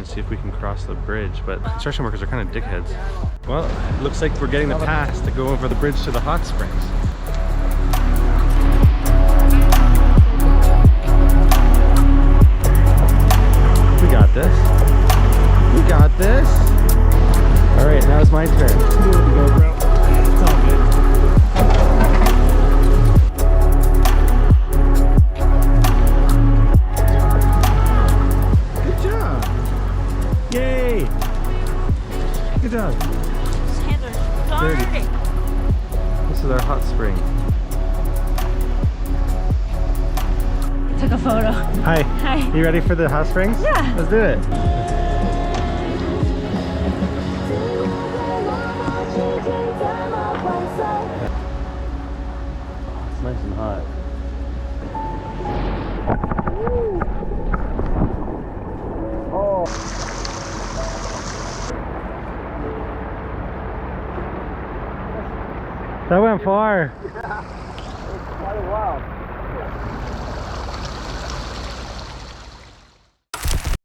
And see if we can cross the bridge, but construction workers are kind of dickheads. Well, it looks like we're getting the pass to go over the bridge to the hot springs. We got this. We got this. All right, now it's my turn. GoPro. It's all good. Yay! Good job. Hands are dirty. This is our hot spring. Took a photo. Hi. Hi. You ready for the hot springs? Yeah. Let's do it. It's nice and hot. That went far. Yeah, it was quite a while.